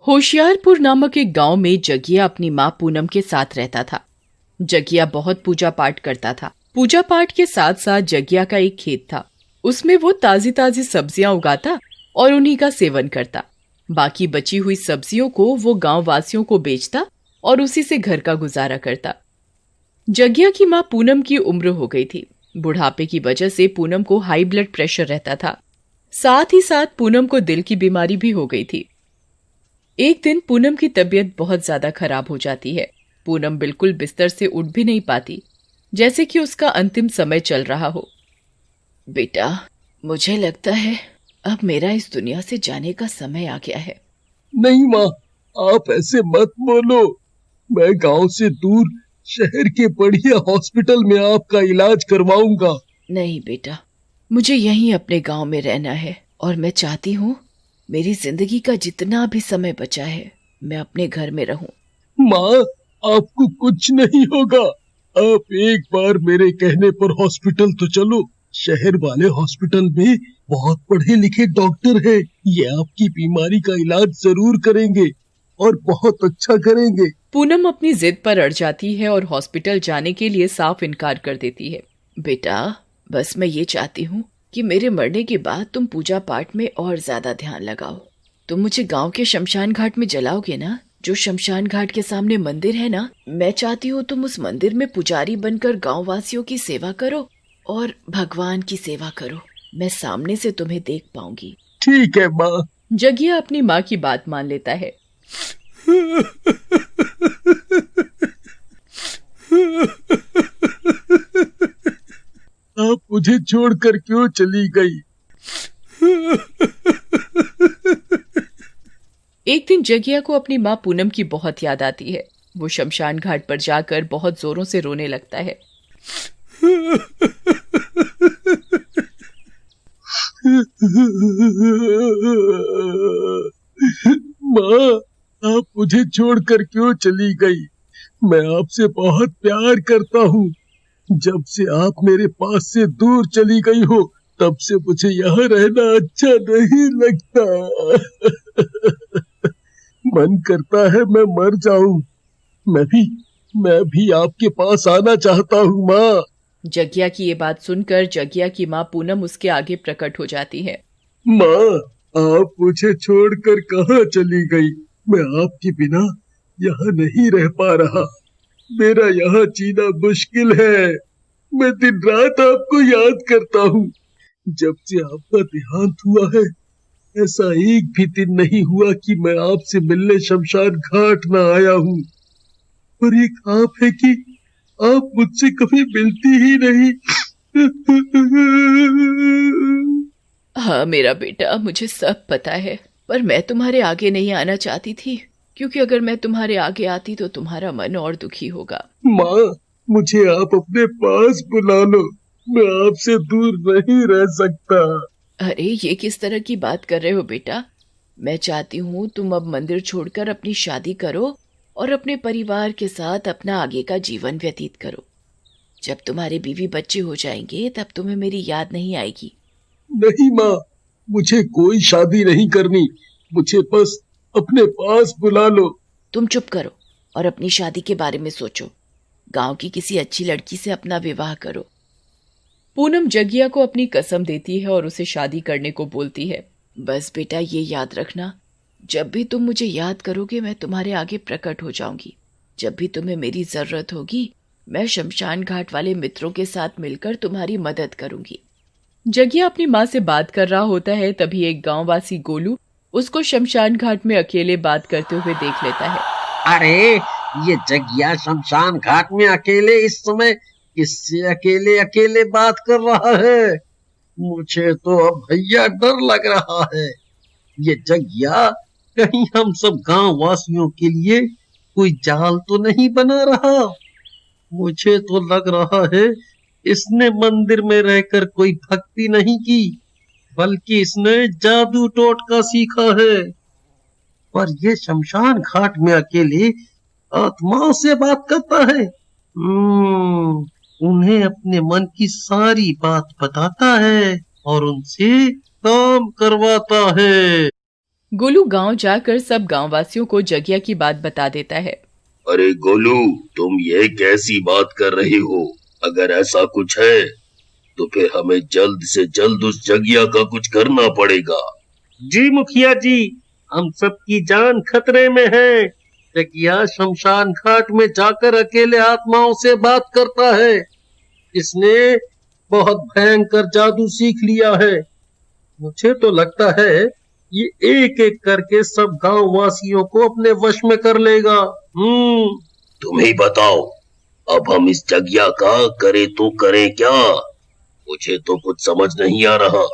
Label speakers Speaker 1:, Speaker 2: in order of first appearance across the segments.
Speaker 1: होशियारपुर नामक एक गांव में जगिया अपनी माँ पूनम के साथ रहता था। जगिया बहुत पूजा पाठ करता था। पूजा पाठ के साथ साथ जगिया का एक खेत था। उसमें वो ताजी ताजी सब्जियां उगाता और उन्हीं का सेवन करता। बाकी बची हुई सब्जियों को वो गांव वासियों को बेचता और उसी से घर का गुजारा करता। जगिया की माँ पूनम की उम्र हो गई थी। बुढ़ापे की वजह से पूनम को हाई ब्लड प्रेशर रहता था। साथ ही साथ पूनम को दिल की बीमारी भी हो गई थी। एक दिन पूनम की तबीयत बहुत ज्यादा खराब हो जाती है। पूनम बिल्कुल बिस्तर से उठ भी नहीं पाती, जैसे कि उसका अंतिम समय चल रहा हो। बेटा, मुझे लगता है अब मेरा इस दुनिया से जाने का समय आ गया है।
Speaker 2: नहीं माँ, आप ऐसे मत बोलो। मैं गांव से दूर शहर के बढ़िया हॉस्पिटल में आपका इलाज करवाऊंगा।
Speaker 1: नहीं बेटा, मुझे यहीं अपने गांव में रहना है और मैं चाहती हूँ मेरी जिंदगी का जितना भी समय बचा है मैं अपने घर में रहूं।
Speaker 2: माँ, आपको कुछ नहीं होगा। आप एक बार मेरे कहने पर हॉस्पिटल तो चलो। शहर वाले हॉस्पिटल में बहुत पढ़े लिखे डॉक्टर हैं। ये आपकी बीमारी का इलाज जरूर करेंगे और बहुत अच्छा करेंगे।
Speaker 1: पूनम अपनी जिद पर अड़ जाती है और हॉस्पिटल जाने के लिए साफ इनकार कर देती है। बेटा, बस मैं ये चाहती हूँ कि मेरे मरने के बाद तुम पूजा पाठ में और ज्यादा ध्यान लगाओ। तुम मुझे गांव के शमशान घाट में जलाओगे ना? जो शमशान घाट के सामने मंदिर है ना, मैं चाहती हूँ तुम उस मंदिर में पुजारी बनकर गांव वासियों की सेवा करो और भगवान की सेवा करो। मैं सामने से तुम्हें देख पाऊंगी।
Speaker 2: ठीक है माँ।
Speaker 1: जगिया अपनी माँ की बात मान लेता है।
Speaker 2: आप मुझे छोड़कर क्यों चली गई?
Speaker 1: एक दिन जगिया को अपनी माँ पूनम की बहुत याद आती है। वो शमशान घाट पर जाकर बहुत जोरों से रोने लगता है।
Speaker 2: माँ, आप मुझे छोड़कर क्यों चली गई? मैं आपसे बहुत प्यार करता हूँ। जब से आप मेरे पास से दूर चली गई हो, तब से मुझे यहाँ रहना अच्छा नहीं लगता। मन करता है मैं मर जाऊं। मैं भी आपके पास आना चाहता हूँ माँ।
Speaker 1: जगिया की ये बात सुनकर जगिया की माँ पूनम उसके आगे प्रकट हो जाती है।
Speaker 2: माँ, आप मुझे छोड़कर कहाँ चली गई? मैं आपके बिना यहाँ नहीं रह पा रहा। मेरा यहाँ जीना मुश्किल है। मैं दिन रात आपको याद करता हूँ। जब से आपका देहांत हुआ है, ऐसा एक भी दिन नहीं हुआ कि मैं आपसे मिलने शमशान घाट ना आया हूँ। और एक आप है कि आप मुझसे कभी मिलती ही नहीं।
Speaker 1: हाँ मेरा बेटा, मुझे सब पता है, पर मैं तुम्हारे आगे नहीं आना चाहती थी, क्योंकि अगर मैं तुम्हारे आगे आती तो तुम्हारा मन और दुखी होगा।
Speaker 2: माँ, मुझे आप अपने पास बुला लो। मैं आपसे दूर नहीं रह सकता।
Speaker 1: अरे ये किस तरह की बात कर रहे हो बेटा? मैं चाहती हूँ तुम अब मंदिर छोड़कर अपनी शादी करो और अपने परिवार के साथ अपना आगे का जीवन व्यतीत करो। जब तुम्हारे बीवी बच्चे हो जाएंगे तब तुम्हें मेरी याद नहीं आएगी।
Speaker 2: नहीं माँ, मुझे कोई शादी नहीं करनी। मुझे बस अपने पास बुला लो।
Speaker 1: तुम चुप करो और अपनी शादी के बारे में सोचो। गांव की किसी अच्छी लड़की से अपना विवाह करो। पूनम जगिया को अपनी कसम देती है और उसे शादी करने को बोलती है। बस बेटा ये याद रखना, जब भी तुम मुझे याद करोगे मैं तुम्हारे आगे प्रकट हो जाऊंगी। जब भी तुम्हें मेरी जरूरत होगी मैं शमशान घाट वाले मित्रों के साथ मिलकर तुम्हारी मदद करूंगी। जगिया अपनी माँ से बात कर रहा होता है, तभी एक गांववासी गोलू उसको शमशान घाट में अकेले बात करते हुए देख लेता है।
Speaker 3: अरे, ये जगिया शमशान घाट में अकेले इस समय किससे अकेले अकेले बात कर रहा है? मुझे तो अब भैया डर लग रहा है। ये जगिया कहीं हम सब गांव वासियों के लिए कोई जाल तो नहीं बना रहा? मुझे तो लग रहा है इसने मंदिर में रहकर कोई भक्ति नहीं की, बल्कि इसने जादू टोटका सीखा है। पर ये शमशान घाट में अकेले आत्माओं से बात करता है। उन्हें अपने मन की सारी बात बताता है और उनसे काम करवाता है।
Speaker 1: गोलू गांव जाकर सब गांववासियों को जगिया की बात बता देता है।
Speaker 4: अरे गोलू, तुम ये कैसी बात कर रहे हो? अगर ऐसा कुछ है तो फिर हमें जल्द से जल्द उस जगिया का कुछ करना पड़ेगा।
Speaker 3: जी मुखिया जी, हम सबकी जान खतरे में है। जगिया शमशान घाट में जाकर अकेले आत्माओं से बात करता है। इसने बहुत भयंकर जादू सीख लिया है। मुझे तो लगता है ये एक एक करके सब गांव वासियों को अपने वश में कर लेगा।
Speaker 4: तुम ही बताओ, अब हम इस जगिया का करे तो करें क्या? मुझे तो कुछ समझ नहीं आ रहा।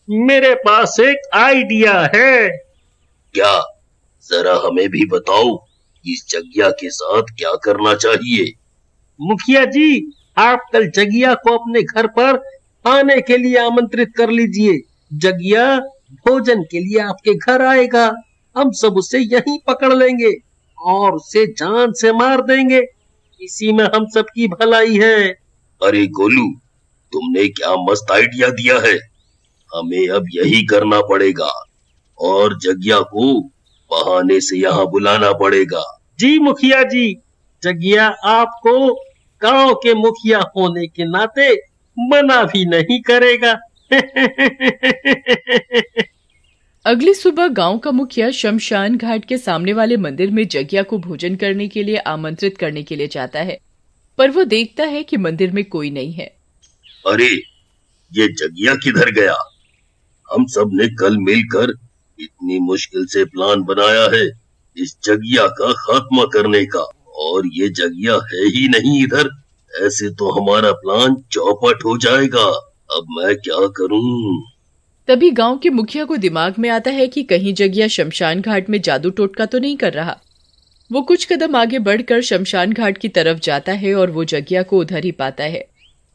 Speaker 3: मेरे पास एक आइडिया है।
Speaker 4: क्या? जरा हमें भी बताओ, इस जगिया के साथ क्या करना चाहिए?
Speaker 3: मुखिया जी, आप कल जगिया को अपने घर पर आने के लिए आमंत्रित कर लीजिए। जगिया भोजन के लिए आपके घर आएगा। हम सब उसे यहीं पकड़ लेंगे और उसे जान से मार देंगे। इसी में हम सबकी भलाई है।
Speaker 4: अरे गोलू, तुमने क्या मस्त आइडिया दिया है। हमें अब यही करना पड़ेगा और जगिया को बहाने से यहाँ बुलाना पड़ेगा।
Speaker 3: जी मुखिया जी, जगिया आपको गांव के मुखिया होने के नाते मना भी नहीं करेगा।
Speaker 1: अगली सुबह गांव का मुखिया शमशान घाट के सामने वाले मंदिर में जगिया को भोजन करने के लिए आमंत्रित करने के लिए जाता है, पर वो देखता है कि मंदिर में कोई नहीं है।
Speaker 4: अरे, ये जगिया किधर गया? हम सब ने कल मिलकर इतनी मुश्किल से प्लान बनाया है इस जगिया का खात्मा करने का, और ये जगिया है ही नहीं इधर। ऐसे तो हमारा प्लान चौपट हो जाएगा। अब मैं क्या करूं?
Speaker 1: तभी गांव के मुखिया को दिमाग में आता है कि कहीं जगिया शमशान घाट में जादू टोटका तो नहीं कर रहा। वो कुछ कदम आगे बढ़कर शमशान घाट की तरफ जाता है और वो जगिया को उधर ही पाता है।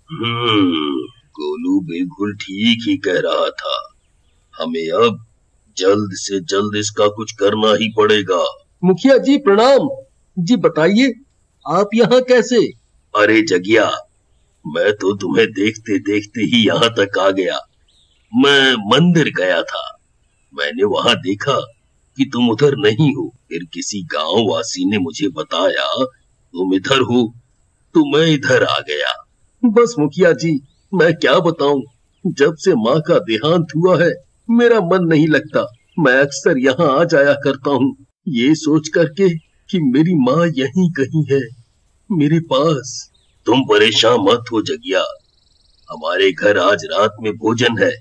Speaker 4: गोलू बिल्कुल ठीक ही कह रहा था। हमें अब जल्द से जल्द इसका कुछ करना ही पड़ेगा।
Speaker 2: मुखिया जी प्रणाम। जी बताइए, आप यहाँ कैसे?
Speaker 4: अरे जगिया, मैं तो तुम्हें देखते देखते ही यहाँ तक आ गया। मैं मंदिर गया था। मैंने वहां देखा कि तुम उधर नहीं हो। फिर किसी गांव वासी ने मुझे बताया तुम इधर हो, तो मैं इधर आ गया।
Speaker 2: बस मुखिया जी, मैं क्या बताऊं, जब से माँ का देहांत हुआ है मेरा मन नहीं लगता। मैं अक्सर यहाँ आ जाया करता हूँ, ये सोच करके कि मेरी माँ यहीं कहीं है, मेरे पास।
Speaker 4: तुम परेशान मत हो जगिया, हमारे घर आज रात में भोजन है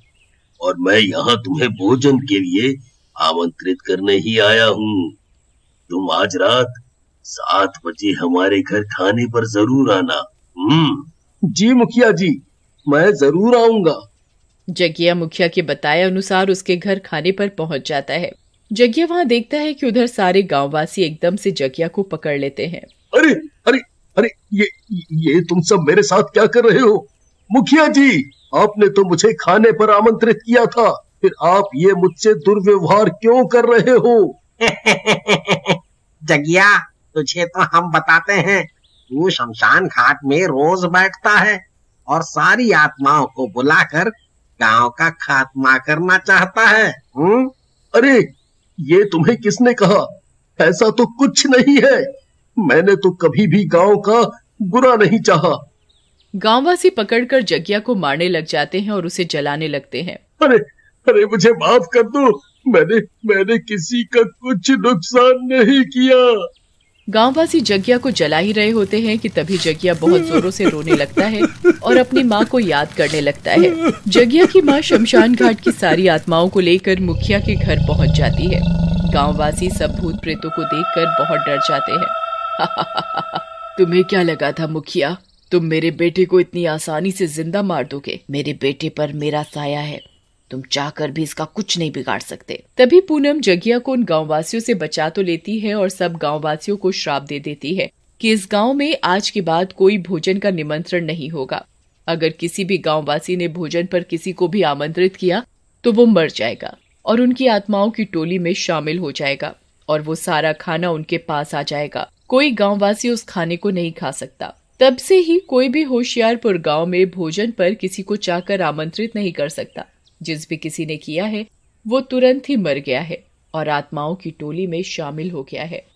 Speaker 4: और मैं यहाँ तुम्हें भोजन के लिए आमंत्रित करने ही आया हूँ। तुम आज रात 7 बजे हमारे घर खाने पर जरूर आना।
Speaker 2: जी मुखिया जी, मैं जरूर आऊंगा।
Speaker 1: जगिया मुखिया के बताए अनुसार उसके घर खाने पर पहुंच जाता है। जगिया वहां देखता है कि उधर सारे गांववासी एकदम से जगिया को पकड़ लेते हैं।
Speaker 2: अरे अरे अरे, ये तुम सब मेरे साथ क्या कर रहे हो? मुखिया जी, आपने तो मुझे खाने पर आमंत्रित किया था, फिर आप ये मुझसे दुर्व्यवहार क्यों कर रहे हो?
Speaker 3: जगिया, तुझे तो हम बताते हैं। तू शमशान घाट में रोज बैठता है और सारी आत्माओं को बुलाकर गांव का खात्मा करना चाहता है।
Speaker 2: अरे, ये तुम्हें किसने कहा? ऐसा तो कुछ नहीं है। मैंने तो कभी भी गांव का बुरा नहीं चाहा।
Speaker 1: गांववासी पकड़कर जगिया को मारने लग जाते हैं और उसे जलाने लगते हैं।
Speaker 2: अरे अरे, मुझे माफ कर दो, मैंने किसी का कुछ नुकसान नहीं किया।
Speaker 1: गांववासी जगिया को जला ही रहे होते हैं कि तभी जगिया बहुत जोरों से रोने लगता है और अपनी माँ को याद करने लगता है। जगिया की माँ शमशान घाट की सारी आत्माओं को लेकर मुखिया के घर पहुँच जाती है। गांववासी सब भूत प्रेतों को देखकर बहुत डर जाते हैं। तुम्हें क्या लगा था मुखिया, तुम मेरे बेटे को इतनी आसानी से जिंदा मार दोगे? मेरे बेटे पर मेरा साया है, तुम चाहकर भी इसका कुछ नहीं बिगाड़ सकते। तभी पूनम जगिया को उन गांववासियों से बचा तो लेती है और सब गांववासियों को श्राप दे देती है कि इस गांव में आज के बाद कोई भोजन का निमंत्रण नहीं होगा। अगर किसी भी गांववासी ने भोजन पर किसी को भी आमंत्रित किया तो वो मर जाएगा और उनकी आत्माओं की टोली में शामिल हो जाएगा और वो सारा खाना उनके पास आ जाएगा। कोई गांववासी उस खाने को नहीं खा सकता। तब से ही कोई भी होशियारपुर गांव में भोजन पर किसी को चाहकर आमंत्रित नहीं कर सकता। जिस भी किसी ने किया है वो तुरंत ही मर गया है। और आत्माओं की टोली में शामिल हो गया है।